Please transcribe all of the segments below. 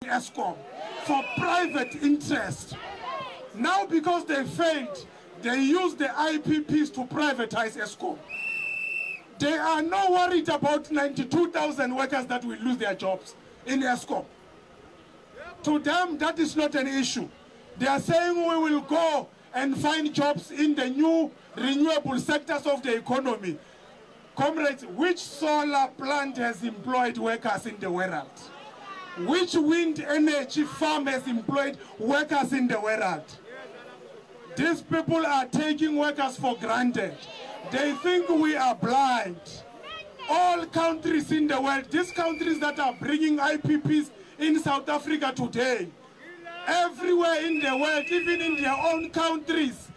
Eskom for private interest. Now because they failed, they use the IPPs to privatize Eskom. They are not worried about 92,000 workers that will lose their jobs in Eskom. To them, that is not an issue. They are saying we will go and find jobs in the new renewable sectors of the economy. Comrades, which solar plant has employed workers in the world? Which wind energy farm has employed workers in the world? These people are taking workers for granted. They think we are blind. All countries in the world, these countries that are bringing IPPs in South Africa today, everywhere in the world, even in their own countries,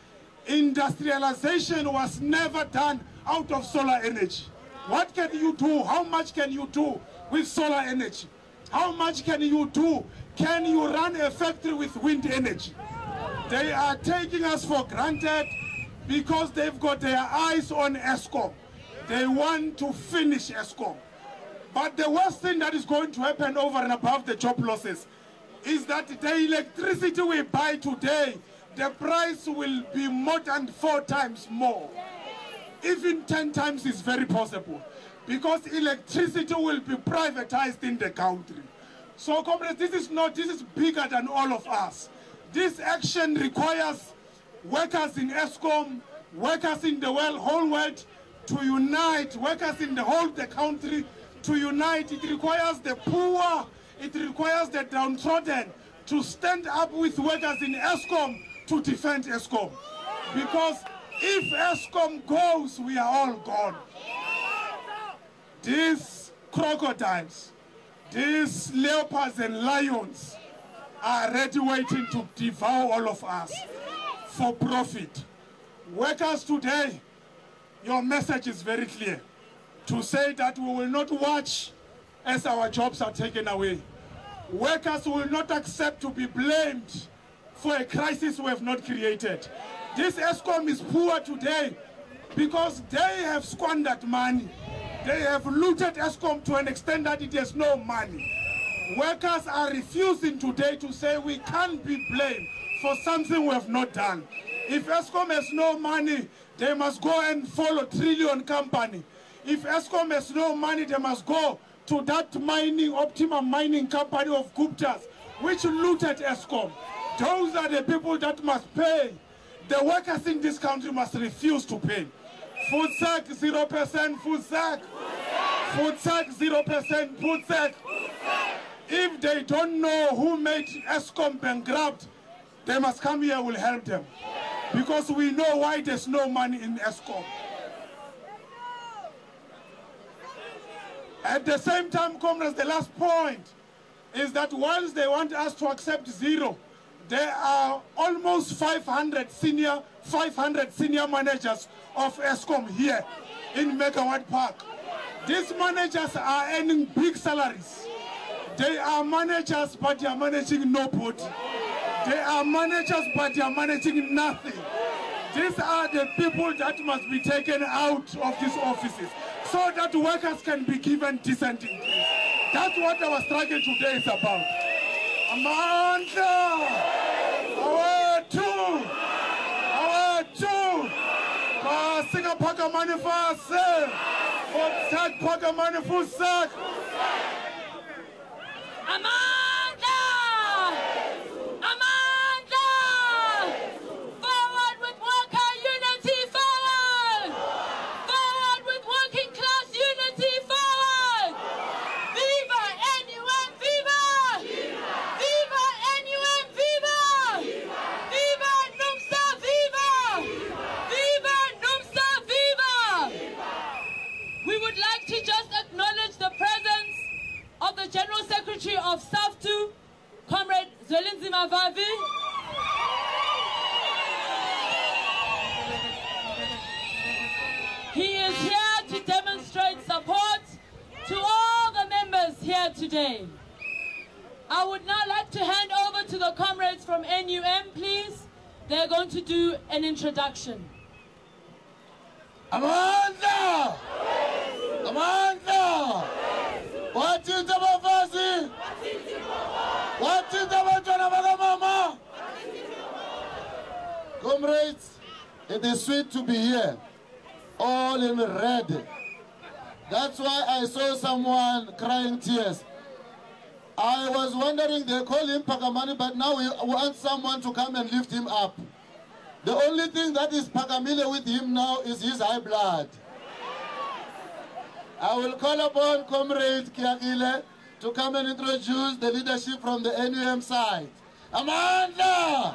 industrialization was never done out of solar energy. What can you do? How much can you do with solar energy? How much can you do? Can you run a factory with wind energy? They are taking us for granted because they've got their eyes on Eskom. They want to finish Eskom. But the worst thing that is going to happen over and above the job losses is that the electricity we buy today, the price will be more than 4 times more. Even 10 times is very possible, because electricity will be privatized in the country. So comrades, this is bigger than all of us. This action requires workers in Eskom, workers in the whole world to unite, workers in the whole the country to unite. It requires the poor, it requires the downtrodden to stand up with workers in Eskom to defend Eskom. Because if Eskom goes, we are all gone. These crocodiles, these leopards and lions are ready waiting to devour all of us for profit. Workers today, your message is very clear, to say that we will not watch as our jobs are taken away. Workers will not accept to be blamed for a crisis we have not created. This Eskom is poor today because they have squandered money. They have looted Eskom to an extent that it has no money. Workers are refusing today to say we can't be blamed for something we have not done. If Eskom has no money, they must go and follow Trillion Company. If Eskom has no money, they must go to that Optimum Mining Company of Gupta's, which looted Eskom. Those are the people that must pay. The workers in this country must refuse to pay. Food sack, 0%, food sack. Food sack, 0%, food sack. If they don't know who made Eskom bankrupt, they must come here, we'll help them. Because we know why there's no money in Eskom. At the same time, comrades, the last point is that whilst they want us to accept zero, there are almost 500 senior managers of Eskom here in Megawatt Park. These managers are earning big salaries. They are managers, but they are managing nobody. They are managers, but they are managing nothing. These are the people that must be taken out of these offices so that workers can be given decent increase. That's what our struggle today is about. Amandla! Our two! Singa paka manifase! Sak paka manifusak! Amandla! Amandla! Forward with worker unity, forward! Forward with working class unity, forward! Viva NUM, viva! Viva NUM, viva! Viva NUMSA, viva! Viva NUMSA, viva! We would like to just acknowledge the presence of the General Secretary of SAFTU, Comrade Zwelinzima Vavi. He is here to demonstrate support to all the members here today. I would now like to hand over to the comrades from NUM, please. They're going to do an introduction. Amandla! Amandla! What is the What is the mama? Comrades, it is sweet to be here, all in red. That's why I saw someone crying tears. I was wondering, they call him Pakamani, but now we want someone to come and lift him up. The only thing that is Pakamile with him now is his high blood. I will call upon Comrade Kiagile to come and introduce the leadership from the NUM side. Amanda!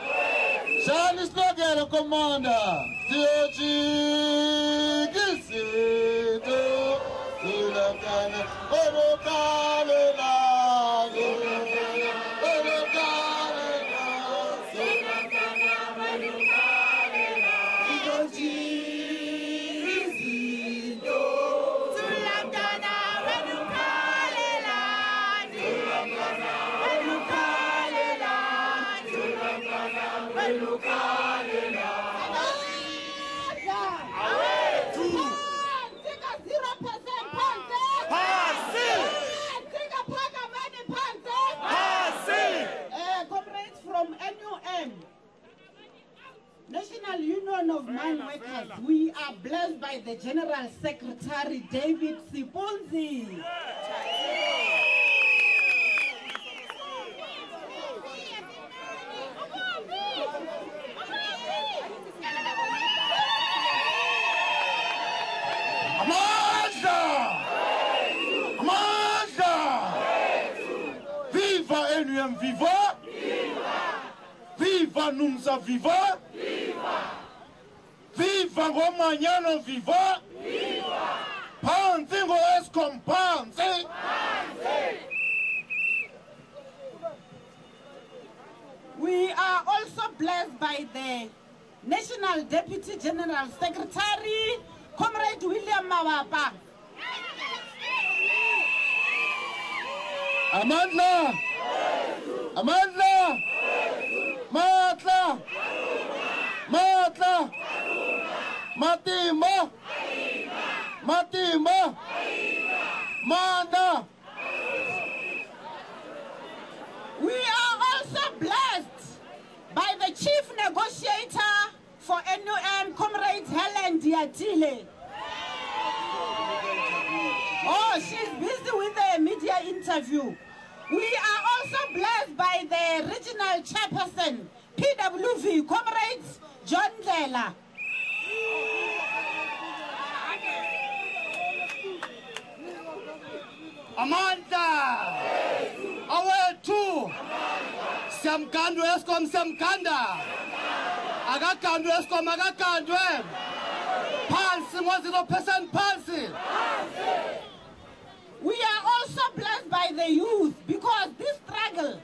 Shani Slogel, Commander! Siochi Gisito! Sulakana! Orokalela! National Union of Mine Workers, we are blessed by the General Secretary, David Sipunzi. Amanda! Amanda! Viva NUM, viva! Viva Numsa, viva! Viva Romaniano, viva! Panzi go Eskom, panzi! We are also blessed by the National Deputy General Secretary, Comrade William Mawapa. Amanda! Amanda! Matla! Matla! Matimba! Matimba! Manda! We are also blessed by the Chief Negotiator for NUM, Comrade Helen Diatile. Oh, she's busy with the media interview. We are also blessed by the Regional Chairperson, PWV, Comrades John Dela. Amanda! Awe tu! Siamkandu Eskom, siamkanda! Agakandu Eskom, agakandwe! Pansi, 100% pansi! We are also blessed by the youth because this struggle,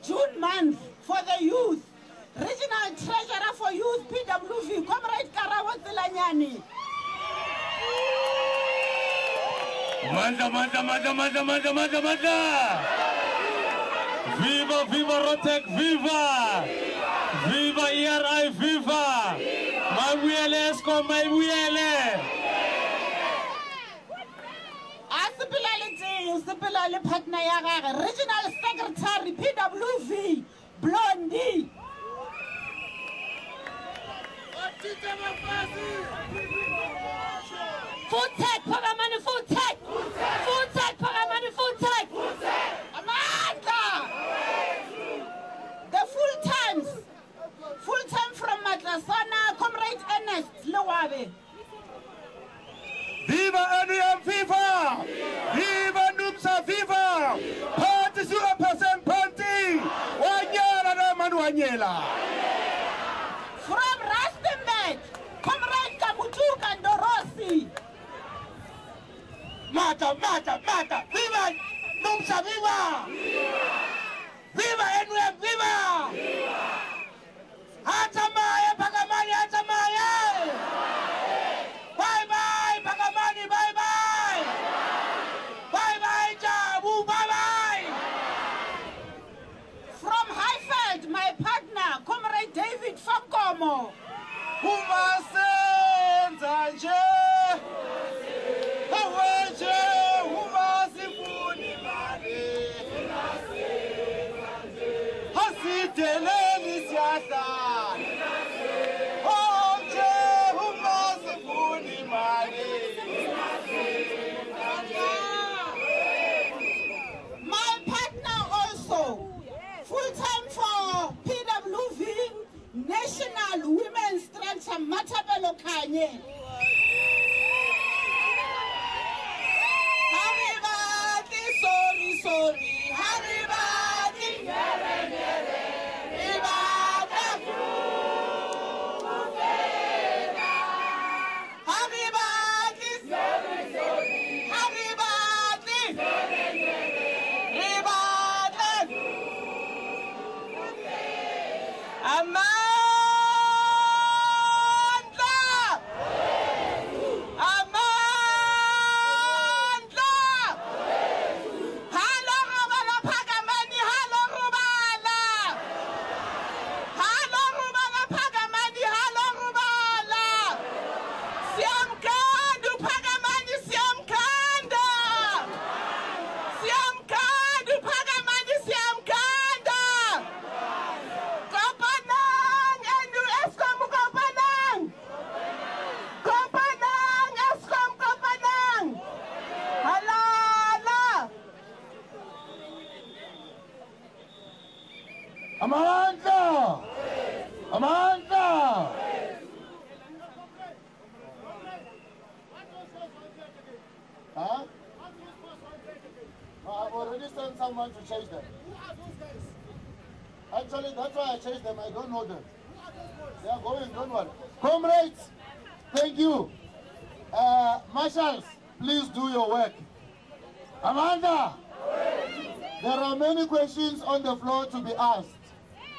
June month for the youth, Regional Treasurer for Youth, PWV, Comrade Karawa Zilanyani. Manda, manda, manda, manda, manda, manda, manda! Viva, viva Rotek, viva! Viva ERI, viva! Mabuyele Eskom, mabuyele! Asipilali partner ya Regional Secretary, PWV, Blondie. Full tech, Pagamani, full tech! Full tech, Pagamani, full tech! Amanda! The full time from Matlasana, Comrade Ernest Lewabe. Viva NUM, viva! Viva Numsa, viva! Party 0% party! Wanyela na Manuanyela! From Rustenburg, Comrade Kamutuka Ndorosi. Mata, mata, mata! Viva Numsa, viva! Viva NUM, viva! Hatamaye, Pagamani, hatamaye! Bye bye, Pagamani, bye bye! Bye bye, Jabu, bye bye! From Highfield, my partner, Comrade David Fankomo. Umasenza nje! Aweje, umasifuni mali! Singadeleli siyahlala. Oh nje ungasifuni imali. My partner also, full-time for PWV, National Women's Structure, Matabelo Kanye. Haribati, sorry, Haribati, Amanda! Amanda! Huh? I've already sent someone to chase them. Who are those guys? Actually, that's why I chased them. I don't know them. They are going, don't worry. Comrades, thank you. Marshals, please do your work. Amanda! There are many questions on the floor to be asked.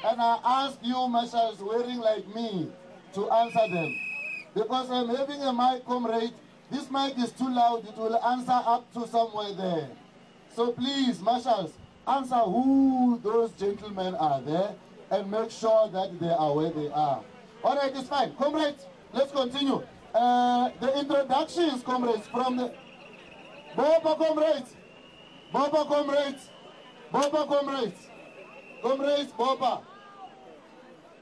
And I ask you, marshals wearing like me, to answer them. Because I'm having a mic, comrade. This mic is too loud. It will answer up to somewhere there. So please, marshals, answer who those gentlemen are there and make sure that they are where they are. All right, it's fine. Comrades, let's continue. The introductions, comrades, from the... Boba, comrades. Boba, comrades. Boba, comrades. Comrades, Boba.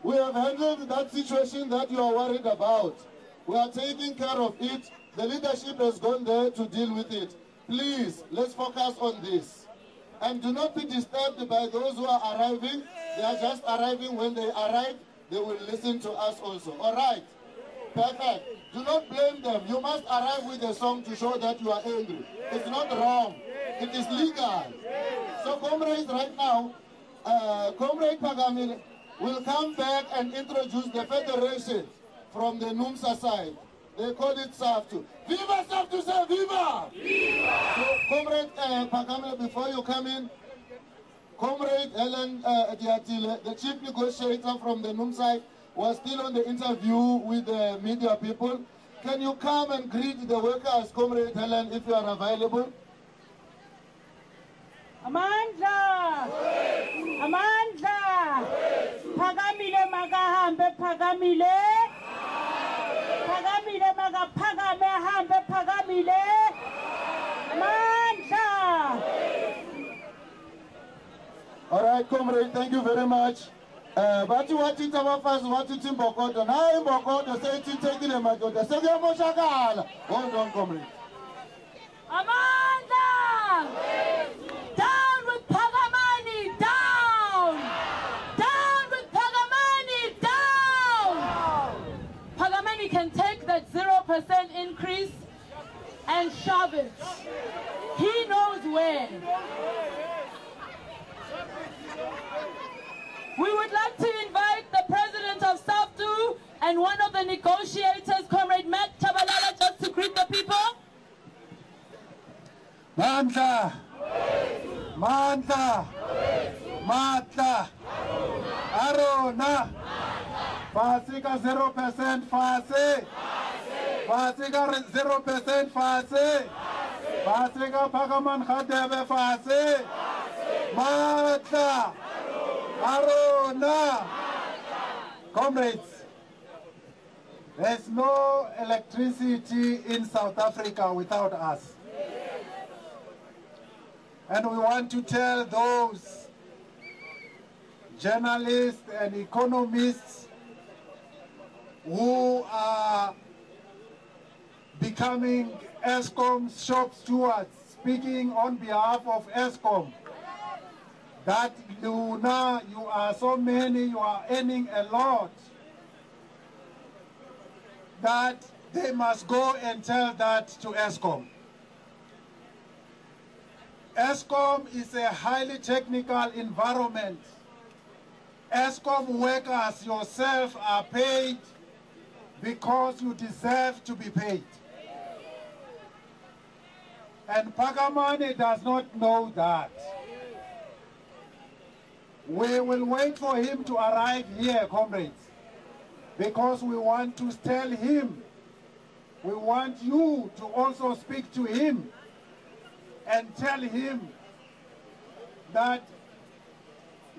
We have handled that situation that you are worried about. We are taking care of it. The leadership has gone there to deal with it. Please, let's focus on this. And do not be disturbed by those who are arriving. They are just arriving. When they arrive, they will listen to us also. All right? Perfect. Do not blame them. You must arrive with a song to show that you are angry. It's not wrong. It is legal. So, comrades, right now, Comrade Pagamile will come back and introduce the federation from the NUMSA side. They call it SAFTU. Viva SAFTU, say Viva! Viva! So, Comrade Pagamile, before you come in, Comrade Helen Diatile, the chief negotiator from the NUMSA, was still on the interview with the media people. Can you come and greet the workers, Comrade Helen, if you are available? Amandla! Amandla! Pagamile magahambe pagamile! Pagamile magapagame hambe pagamile! Amandla! All right, comrade, thank you very much. But you want to tell us what you think about Bokoto? Now in Bokoto, say it's taking a matter. Say you're Moshakala. Hold on, comrade. Amanda! Down with Pagamani! Down! Down with Pagamani! Down! Pagamani can take that 0% increase and shove it. He knows where. We would like to invite the president of SAFTU and one of the negotiators, Comrade Matt Chabalala, just to greet the people. Mandla, Mandla, Matla, Arona, Fasika 0% Fase, Fasika 0% Fase, Fasika Pagaman Khadebe Fase, Matla, Arona. Comrades, there's no electricity in South Africa without us. And we want to tell those journalists and economists who are becoming Eskom's shop stewards, speaking on behalf of Eskom, that Luna, you are so many, you are earning a lot, that they must go and tell that to Eskom. Eskom is a highly technical environment. Eskom workers yourself are paid because you deserve to be paid. And Pagamani does not know that. We will wait for him to arrive here, comrades, because we want to tell him, we want you to also speak to him and tell him that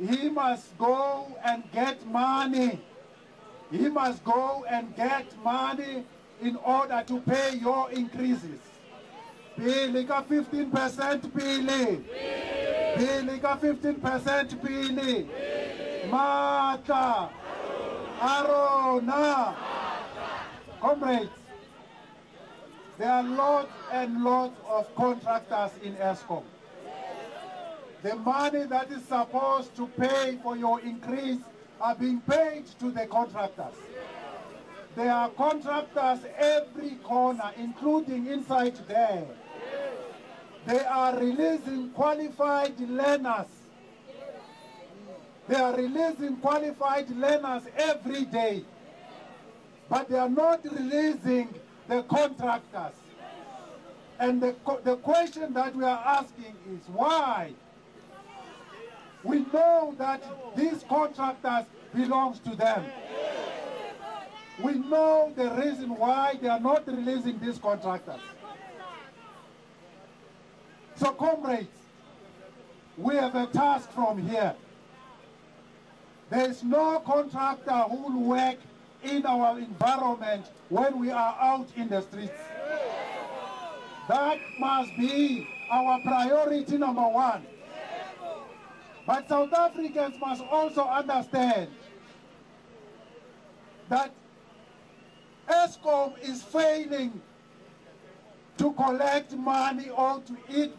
he must go and get money. He must go and get money in order to pay your increases. Pili ka 15% pili. Pili ka 15% pili. Mata. Arona. Comrades, there are lots and lots of contractors in Eskom. The money that is supposed to pay for your increase are being paid to the contractors. There are contractors every corner, including inside there. They are releasing qualified learners. They are releasing qualified learners every day. But they are not releasing the contractors. And the question that we are asking is why? We know that these contractors belong to them. We know the reason why they are not releasing these contractors. So comrades, we have a task from here. There is no contractor who will work in our environment when we are out in the streets. That must be our priority number one. But South Africans must also understand that Eskom is failing to collect money or to eat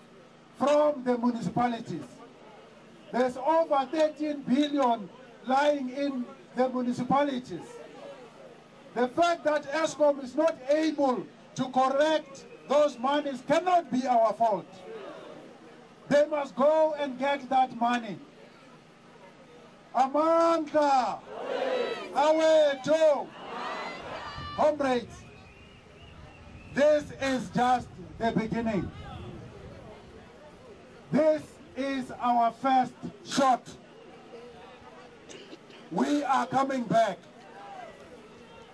from the municipalities. There's over 13 billion lying in the municipalities. The fact that Eskom is not able to collect those monies cannot be our fault. They must go and get that money. Amanda, Aweto, comrades, this is just the beginning. This is our first shot. We are coming back.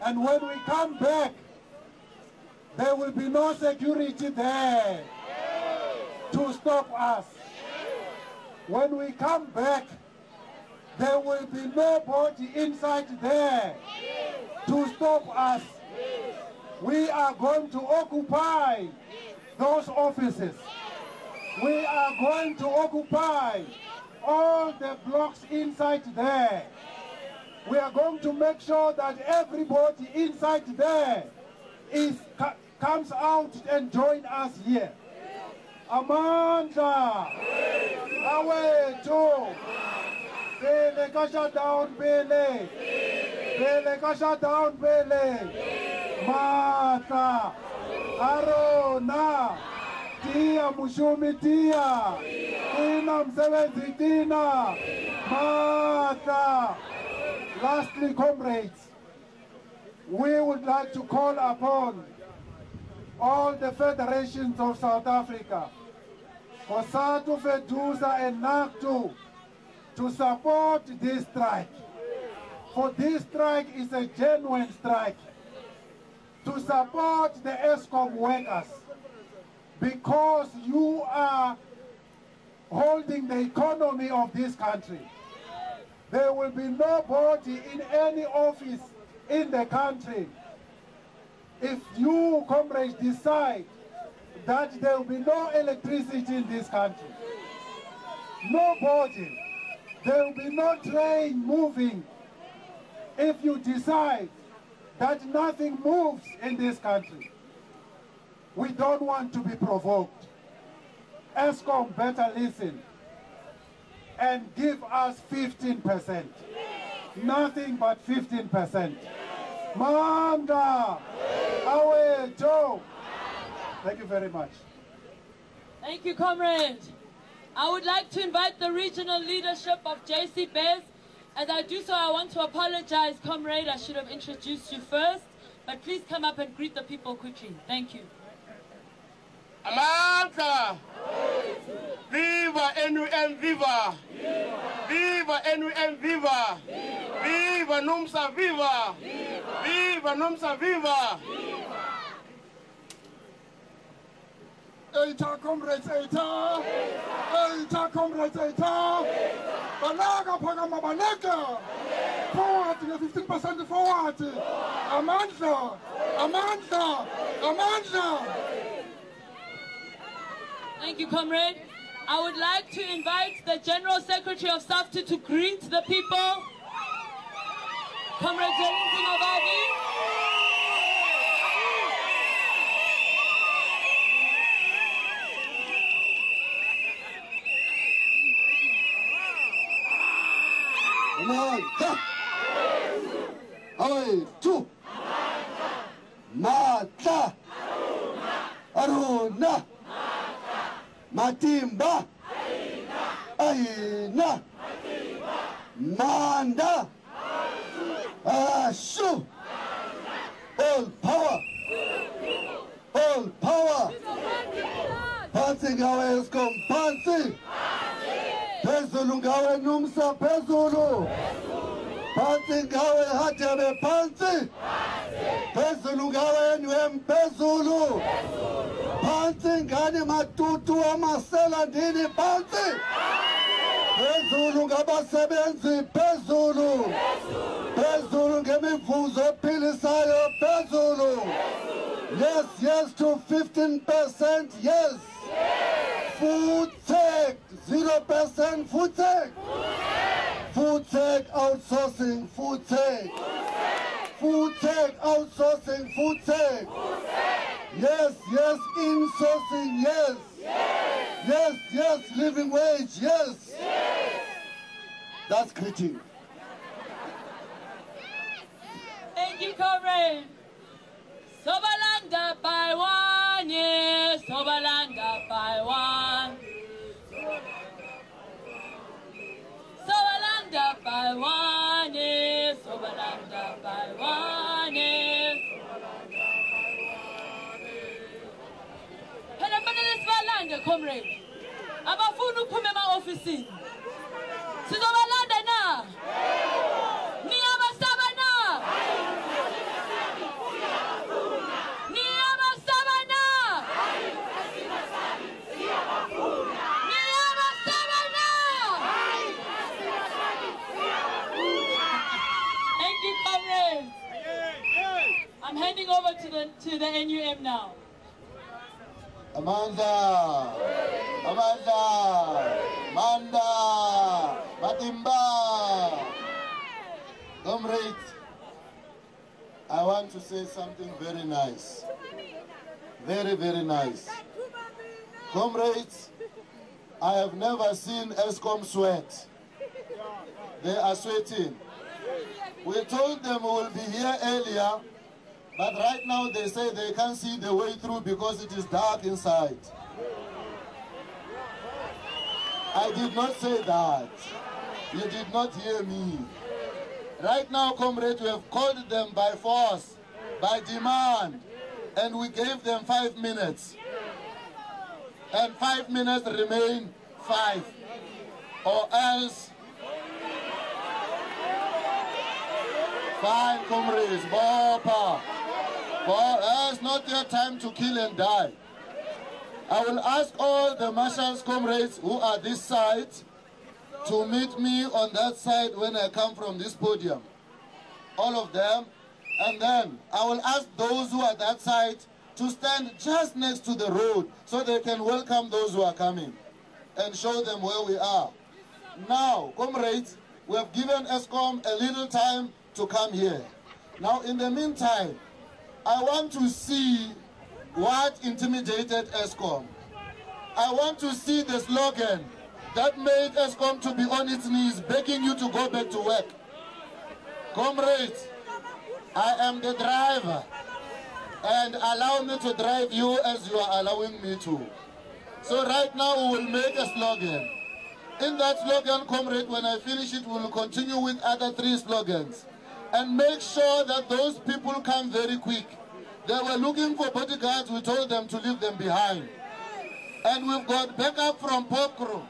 And when we come back, there will be no security there to stop us. When we come back, there will be nobody inside there to stop us. We are going to occupy those offices. We are going to occupy all the blocks inside there. We are going to make sure that everybody inside there comes out and join us here. Amanda, Aweto, Bele kasha down Bele, Bele kasha down Bele, Mata, Arona, Tia Mushumi Tia, Tina Msevenzi Tina, Mata. Lastly, comrades, we would like to call upon all the federations of South Africa, COSATU, FEDUSA and NACTU, to support this strike. For this strike is a genuine strike. To support the Eskom workers, because you are holding the economy of this country. There will be nobody in any office in the country if you, comrades, decide that there will be no electricity in this country. Nobody. There will be no train moving if you decide that nothing moves in this country. We don't want to be provoked. Eskom better listen and give us 15%. Nothing but 15%. Manda! Awe Joe! Thank you very much. Thank you, comrade. I would like to invite the regional leadership of JC Bears. As I do so, I want to apologize, comrade. I should have introduced you first. But please come up and greet the people quickly. Thank you. Amandla! Viva NUM, viva! Viva NUM, viva! Viva NUMSA, viva! Viva NUMSA, viva! Eita, comrades, eita! Eita, comrades, eita! Banaga, Pagama, Banaga! Forward, 15% forward! Amandla! Amandla! Amandla! Thank you, comrade. I would like to invite the General Secretary of SAFTA to greet the people. Comrade Wellington Obadi. Mata! Away, two! Mata! Aruna! Matimba! Aina! Manda! Ashu! All power! All power! Pansi ngawe Eskom, pansi! Phezulu ngawe NUMSA, phezulu! Pansi ngawe Hatyabe, pansi! Phezulu ngawe NUM, phezulu! Pansi ngani matutu amasela ndini, pansi! Phezulu ngabasebenzi, phezulu! Phezulu ngemivuzo ephilisayo, phezulu! Yes, yes to 15%, yes! Food tech, 0% food tech! Food tech outsourcing, food tech! Food tech outsourcing, food tech! Yes, yes, insourcing, yes! Yes, yes, living wage, yes! That's greeting. Thank you, comrade. Sobalanda by one, yes, Sobalanda by one. Sobalanda by one, yes, Sobalanda by one, yes. Phela sibalanda, comrade. Abafuna ukuphuma ema-ofisini. Sizobalanda na? Niyabasaba na? Niyabasaba na? Niyabasaba na? Thank you, comrades. I'm handing over to the NUM now. Amanda! Amanda! Manda! Matimba! Comrades, I want to say something very nice. Very, very nice. Comrades, I have never seen Eskom sweat. They are sweating. We told them we will be here earlier, but right now they say they can't see the way through because it is dark inside. I did not say that. You did not hear me. Right now, comrades, we have called them by force, by demand, and we gave them 5 minutes. And 5 minutes remain 5. Or else, fine, comrades, Bopa. It's not your time to kill and die. I will ask all the marshals, comrades, who are this side, to meet me on that side when I come from this podium. All of them. And then I will ask those who are that side to stand just next to the road so they can welcome those who are coming and show them where we are. Now, comrades, we have given Eskom a little time to come here. Now, in the meantime, I want to see what intimidated Eskom. I want to see the slogan that made Eskom to be on its knees, begging you to go back to work. Comrades, I am the driver, and allow me to drive you as you are allowing me to. So right now we will make a slogan. In that slogan, comrade, when I finish it, we will continue with other 3 slogans. And make sure that those people come very quick. They were looking for bodyguards, we told them to leave them behind. And we've got backup from Popcro.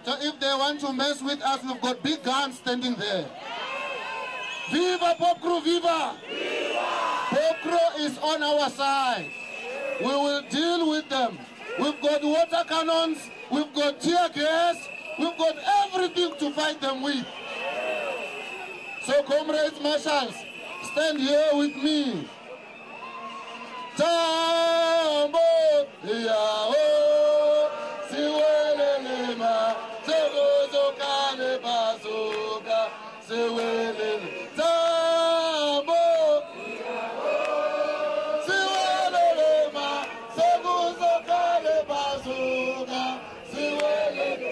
So if they want to mess with us, we've got big guns standing there. Viva Popcro, viva! Popcro is on our side. We will deal with them. We've got water cannons, we've got tear gas, we've got everything to fight them with. So comrades, marshals, stand here with me. Tambo, yao, siwelelema, segozokane bazoka, siwelele. Tambo, siwelelema, segozokane bazoka, siwelele.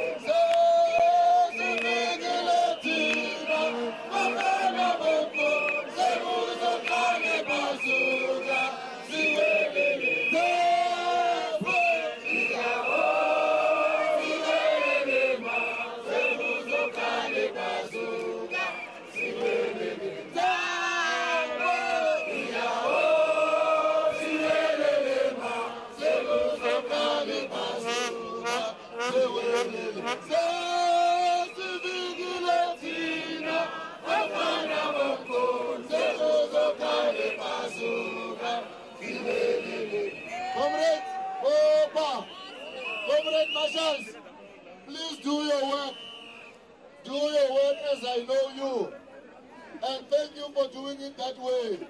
Comrade marshals, please do your work. Do your work as I know you. And thank you for doing it that way.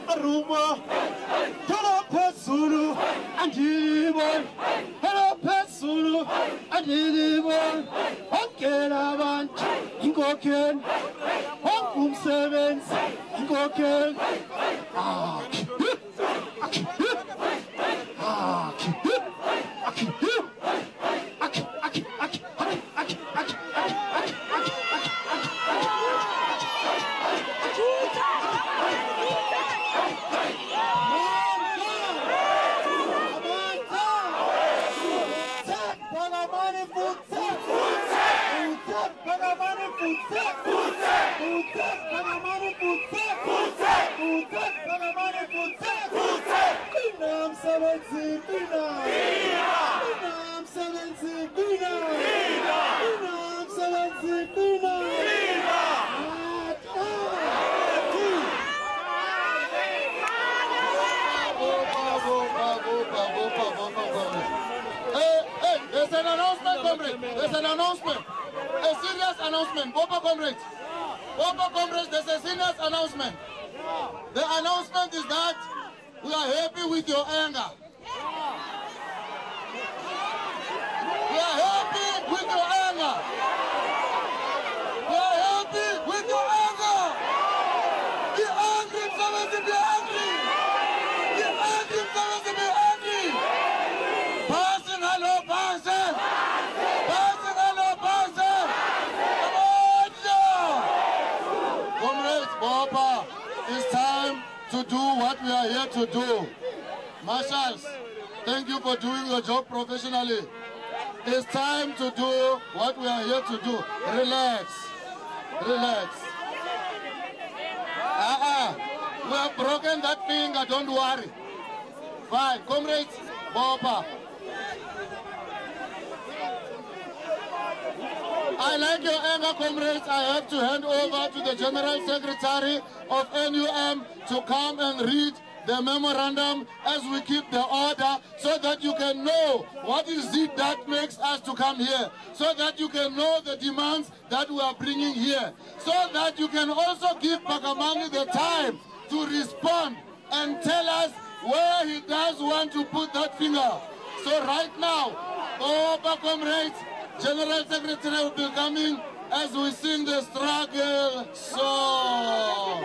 Aruma, hello Pesulu, and Jibon, hello Pesulu, and Jibon, Okelavan, Ingoken, Okum Sevens, Ingoken, There's an announcement, comrade. There's an announcement. A serious announcement. Bopa comrades. Bopa comrades, there's a serious announcement. The announcement is that we are happy with your anger. We are happy with your anger. We are happy with your anger. Be angry, somebody be angry. Be angry, somebody be angry. Passing, hello, passing. Passing, hello, passing. Come on, comrades, Bopa, it's time to do what we are here to do. Marshals, thank you for doing your job professionally. It's time to do what we are here to do. Relax. Relax. We have broken that finger, don't worry. Fine. Comrades, Bopa. I like your anger, comrades. I have to hand over to the General Secretary of NUM to come and read the memorandum as we keep the order, so that you can know what is it that makes us to come here, so that you can know the demands that we are bringing here, so that you can also give Pakamani the time to respond and tell us where he does want to put that finger. So right now, Bopa comrades, General Secretary will be coming as we sing the struggle song.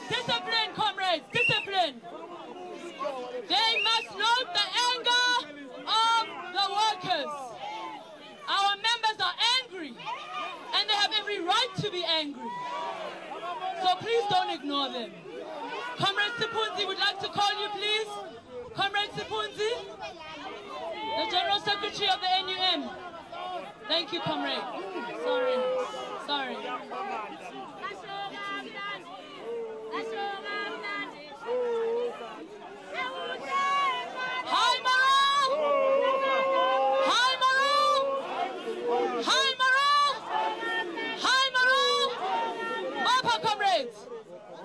Discipline, comrades, discipline. They must note the anger of the workers. Our members are angry, and they have every right to be angry. So please don't ignore them. Comrade Sipunzi would like to call you, please. Comrade Sipunzi, the General Secretary of the NUM. Thank you, comrade. Sorry. Hi,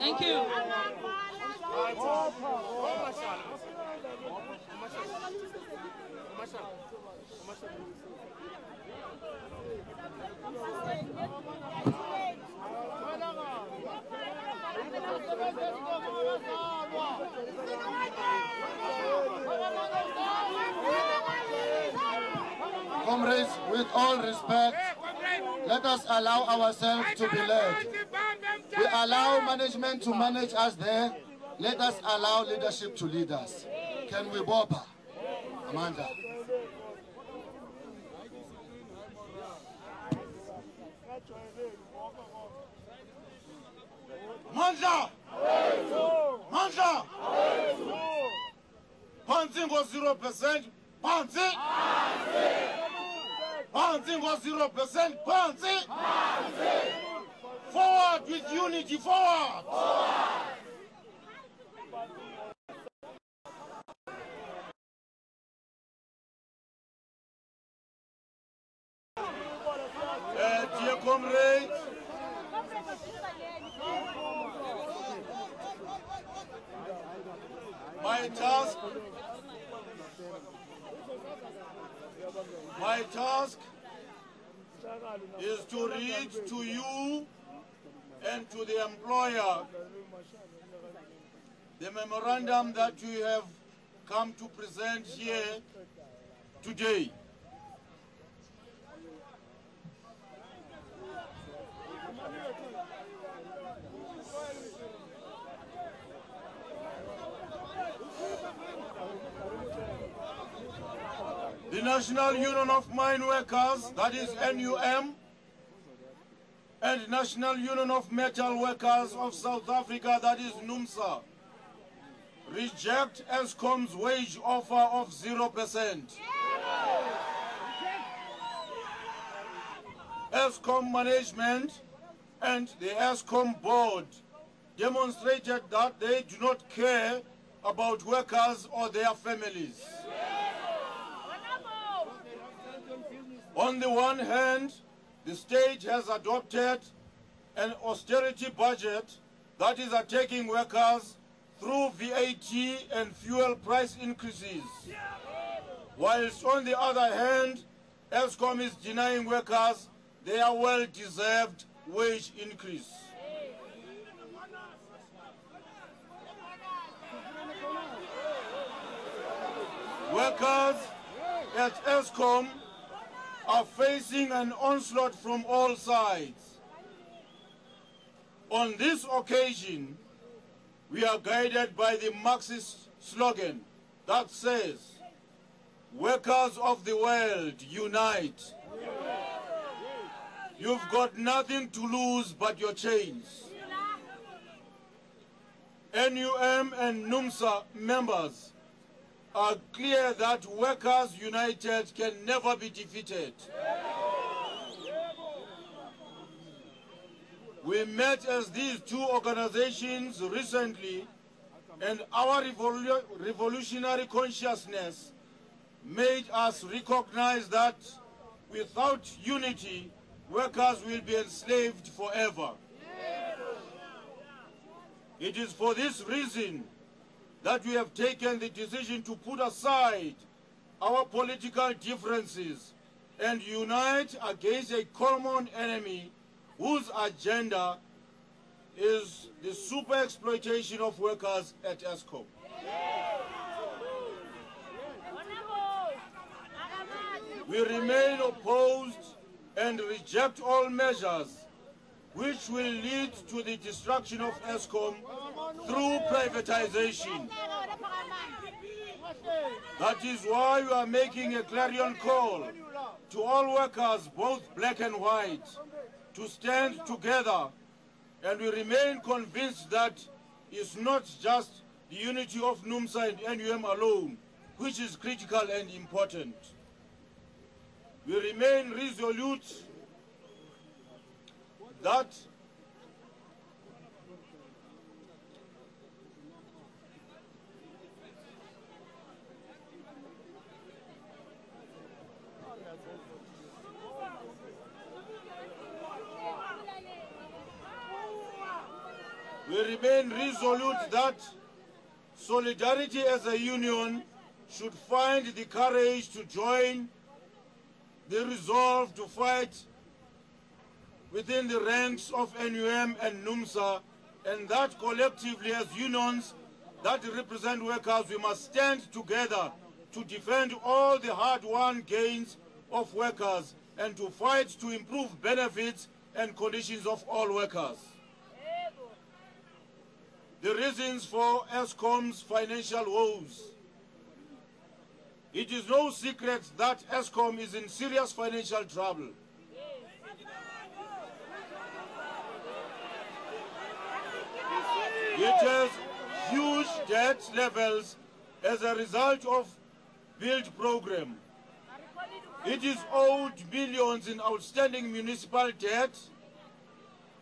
Thank you. Comrades, with all respect, let us allow ourselves to be led. We allow management to manage us there. Let us allow leadership to lead us. Can we, Boba? Amanda. Manja! Manja! Panzi ngo 0%. Panzi! Panzi ngo 0%. Panzi! Forward with unity, forward! Dear comrades, my task is to read to you and to the employer the memorandum that you have come to present here today. The National Union of Mine Workers, that is NUM, and National Union of Metal Workers of South Africa, that is NUMSA, reject Eskom's wage offer of 0%. Eskom management and the Eskom board demonstrated that they do not care about workers or their families. On the one hand, the state has adopted an austerity budget that is attacking workers through VAT and fuel price increases, whilst on the other hand, Eskom is denying workers their well-deserved wage increase. Workers at Eskom are facing an onslaught from all sides. On this occasion, we are guided by the Marxist slogan that says, "Workers of the world, unite." You've got nothing to lose but your chains. NUM and NUMSA members are clear that workers united can never be defeated. We met as these two organizations recently, and our revolutionary consciousness made us recognize that without unity, workers will be enslaved forever. It is for this reason that we have taken the decision to put aside our political differences and unite against a common enemy whose agenda is the super exploitation of workers at Eskom. We remain opposed and reject all measures which will lead to the destruction of Eskom through privatization. That is why we are making a clarion call to all workers, both black and white, to stand together, and we remain convinced that it's not just the unity of NUMSA and NUM alone which is critical and important. We remain resolute that We remain resolute that solidarity as a union should find the courage to join the resolve to fight within the ranks of NUM and NUMSA, and that collectively as unions that represent workers, we must stand together to defend all the hard-won gains of workers and to fight to improve benefits and conditions of all workers. The reasons for Eskom's financial woes. It is no secret that Eskom is in serious financial trouble. It has huge debt levels as a result of build program. It is owed billions in outstanding municipal debt.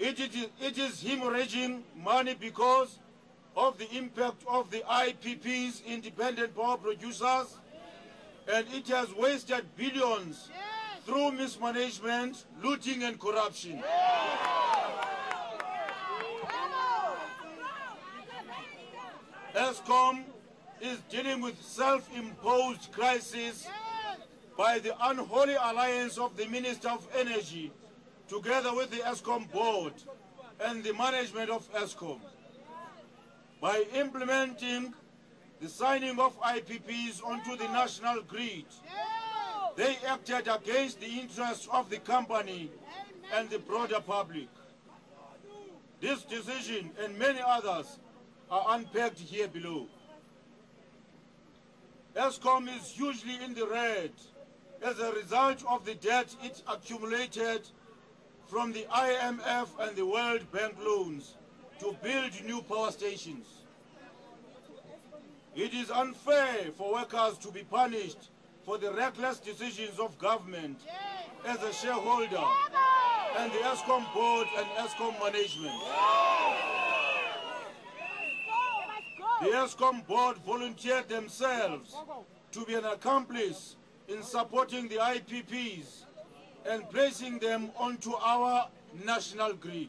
It is hemorrhaging money because of the impact of the IPP's independent power producers, and it has wasted billions through mismanagement, looting and corruption. Eskom is dealing with self-imposed crisis by the unholy alliance of the Minister of Energy together with the Eskom board and the management of Eskom. By implementing the signing of IPPs onto the national grid, they acted against the interests of the company and the broader public. This decision and many others are unpacked here below. Eskom is hugely in the red as a result of the debt it accumulated from the IMF and the World Bank loans to build new power stations. It is unfair for workers to be punished for the reckless decisions of government as a shareholder and the Eskom board and Eskom management. The Eskom board volunteered themselves to be an accomplice in supporting the IPPs and placing them onto our national grid.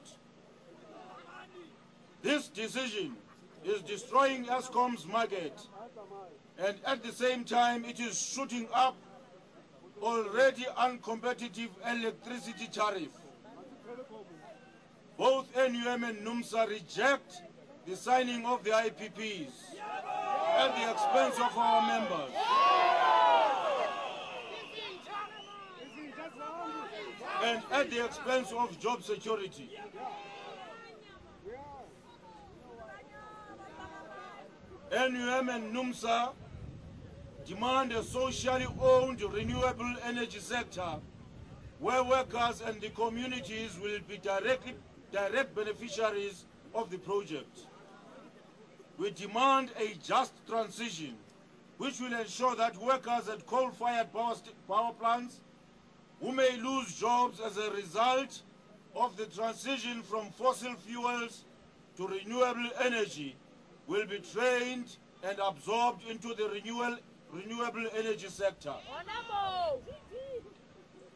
This decision is destroying Eskom's market, and at the same time it is shooting up already uncompetitive electricity tariff. Both NUM and NUMSA reject the signing of the IPPs at the expense of our members. And at the expense of job security. NUM and NUMSA demand a socially owned renewable energy sector where workers and the communities will be direct beneficiaries of the project. We demand a just transition which will ensure that workers at coal-fired power plants who may lose jobs as a result of the transition from fossil fuels to renewable energy will be trained and absorbed into the renewable energy sector.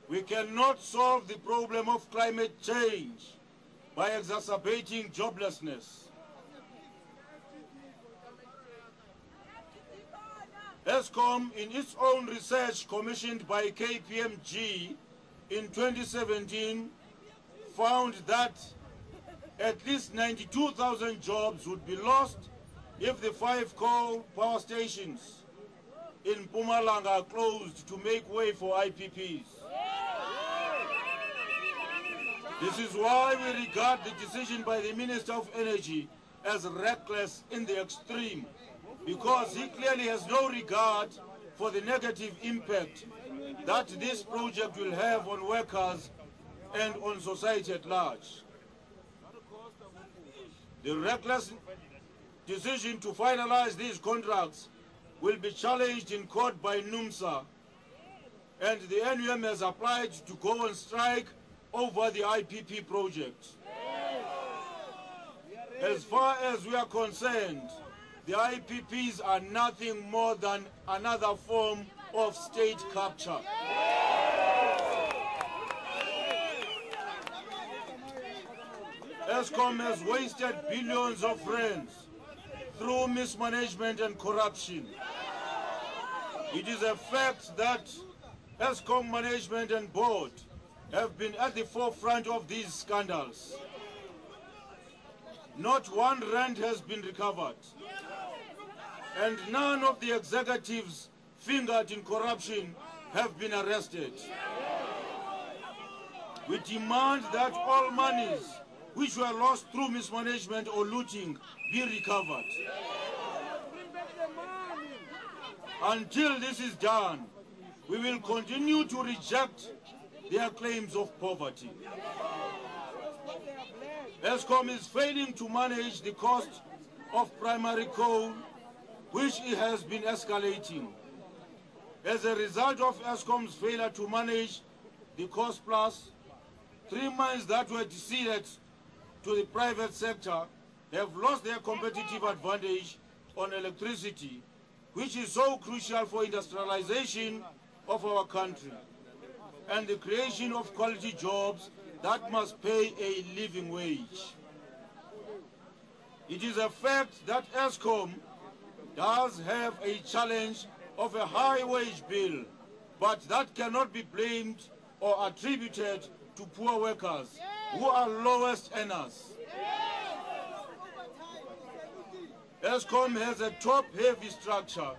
We cannot solve the problem of climate change by exacerbating joblessness. Eskom, in its own research commissioned by KPMG in 2017, found that at least 92,000 jobs would be lost if the 5 coal power stations in Mpumalanga are closed to make way for IPPs. This is why we regard the decision by the Minister of Energy as reckless in the extreme, because he clearly has no regard for the negative impact that this project will have on workers and on society at large. The reckless decision to finalize these contracts will be challenged in court by NUMSA, and the NUM has applied to go on strike over the IPP project. As far as we are concerned, the IPPs are nothing more than another form of state capture. Eskom has wasted billions of rands through mismanagement and corruption. It is a fact that Eskom management and board have been at the forefront of these scandals. Not one rand has been recovered, and none of the executives fingered in corruption have been arrested. We demand that all monies which were lost through mismanagement or looting be recovered. Until this is done, we will continue to reject their claims of poverty. Eskom is failing to manage the cost of primary coal, which it has been escalating. As a result of Eskom's failure to manage the cost plus, 3 mines that were ceded to the private sector have lost their competitive advantage on electricity, which is so crucial for industrialization of our country and the creation of quality jobs that must pay a living wage. It is a fact that Eskom does have a challenge of a high wage bill, but that cannot be blamed or attributed to poor workers who are lowest earners. Eskom has a top-heavy structure.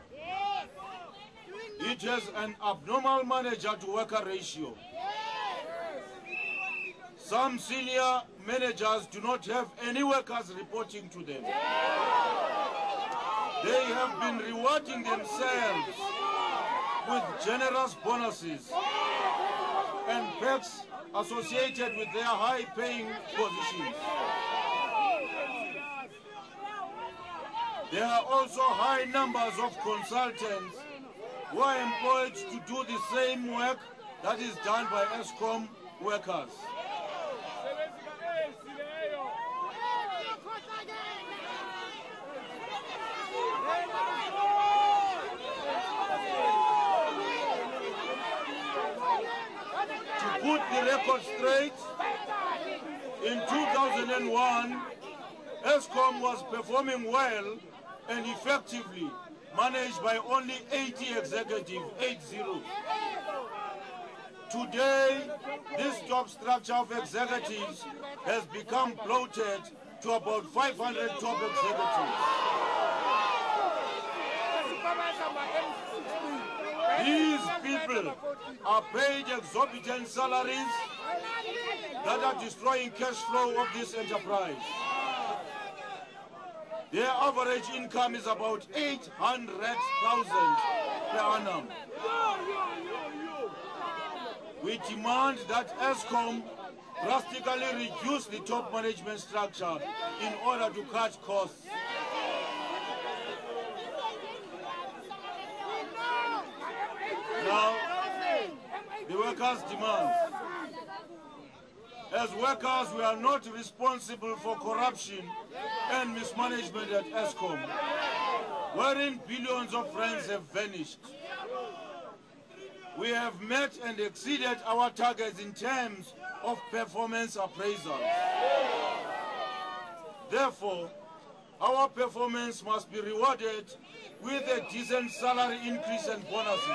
It has an abnormal manager-to-worker ratio. Some senior managers do not have any workers reporting to them. They have been rewarding themselves with generous bonuses and perks associated with their high-paying positions. There are also high numbers of consultants who are employed to do the same work that is done by Eskom workers. To put the record straight, in 2001, Eskom was performing well and effectively, managed by only 80 executives, 80. Today, this top structure of executives has become bloated to about 500 top executives. These people are paid exorbitant salaries that are destroying cash flow of this enterprise. Their average income is about 800,000 per annum. We demand that Eskom drastically reduce the top management structure in order to cut costs. Now, the workers' demand. As workers, we are not responsible for corruption and mismanagement at Eskom, wherein billions of rands have vanished. We have met and exceeded our targets in terms of performance appraisal. Therefore, our performance must be rewarded with a decent salary increase and bonuses.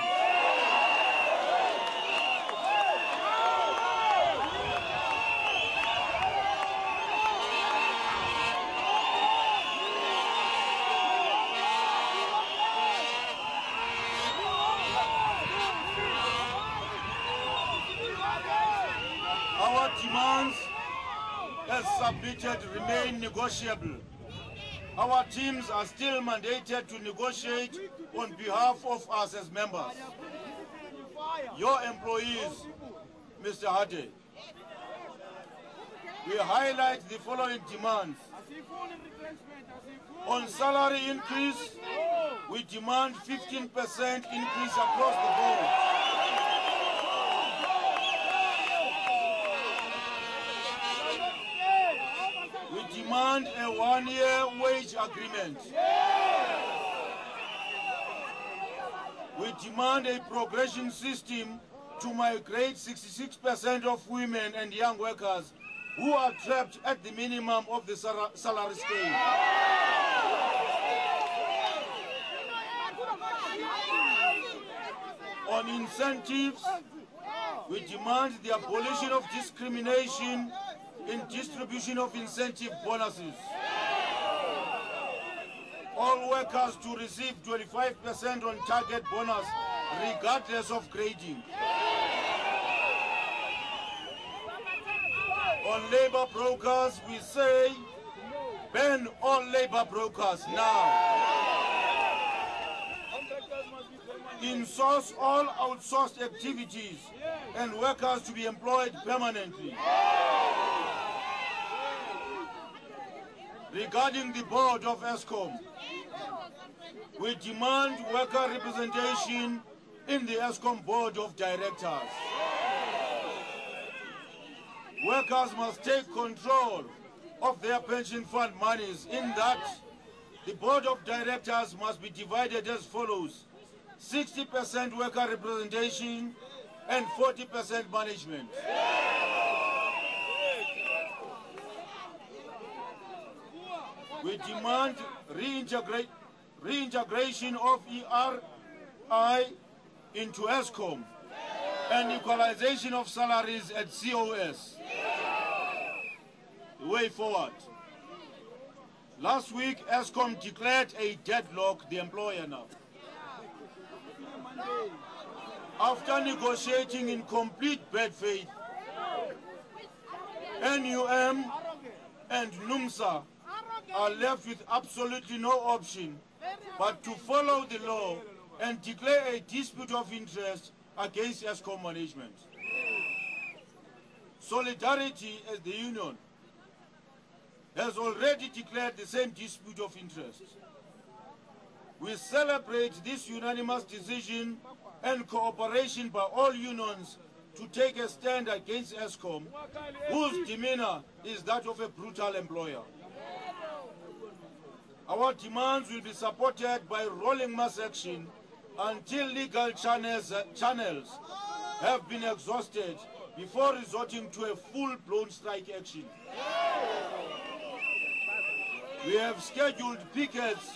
Our demands, as submitted, remain negotiable. Our teams are still mandated to negotiate on behalf of us as members. Your employees, Mr. Hade, we highlight the following demands. On salary increase, we demand 15% increase across the board. We demand a one-year wage agreement. We demand a progression system to migrate 66% of women and young workers who are trapped at the minimum of the salary scale. On incentives, we demand the abolition of discrimination in distribution of incentive bonuses. All workers to receive 25% on target bonus regardless of grading. On labor brokers, we say ban all labor brokers now. Insource all outsourced activities and workers to be employed permanently. Regarding the board of Eskom, we demand worker representation in the Eskom board of directors. Workers must take control of their pension fund monies, in that the board of directors must be divided as follows: 60% worker representation and 40% management. We demand reintegration of ERI into Eskom and equalization of salaries at COS. The way forward. Last week, Eskom declared a deadlock, the employer now. After negotiating in complete bad faith, NUM and NUMSA are left with absolutely no option but to follow the law and declare a dispute of interest against Eskom management. Solidarity, as the union, has already declared the same dispute of interest. We celebrate this unanimous decision and cooperation by all unions to take a stand against Eskom, whose demeanor is that of a brutal employer. Our demands will be supported by rolling mass action until legal channels have been exhausted before resorting to a full-blown strike action. We have scheduled pickets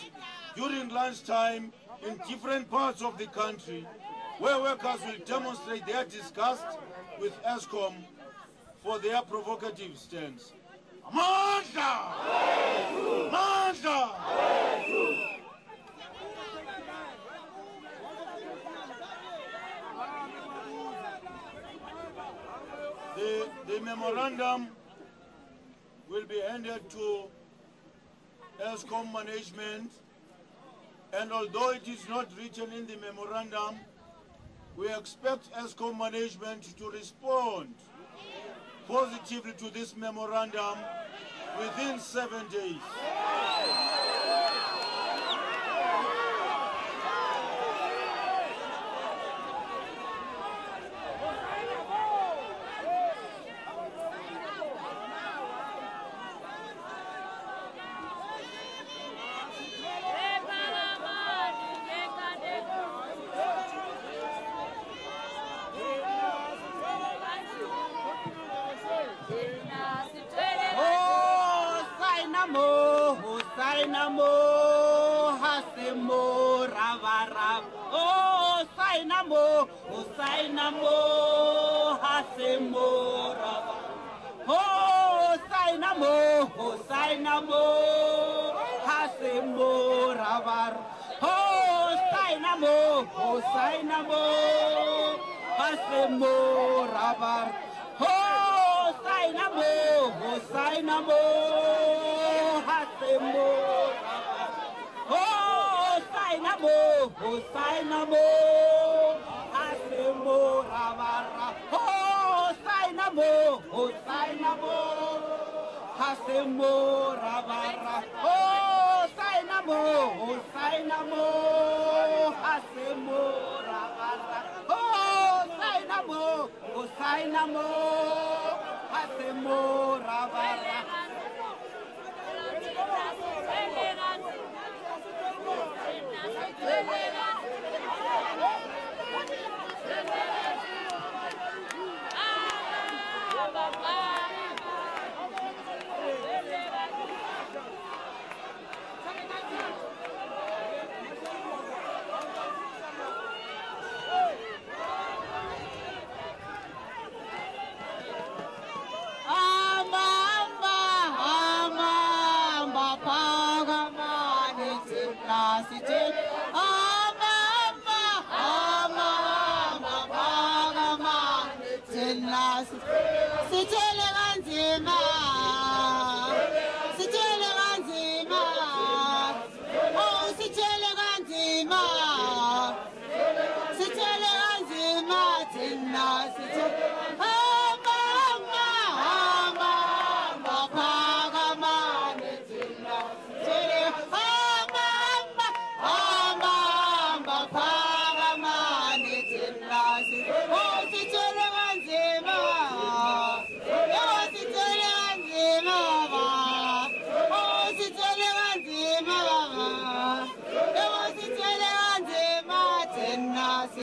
during lunchtime in different parts of the country, where workers will demonstrate their disgust with Eskom for their provocative stance. Amandla! Amandla! The memorandum will be handed to Eskom management, and although it is not written in the memorandum, we expect Eskom management to respond positively to this memorandum within 7 days. Sainamo,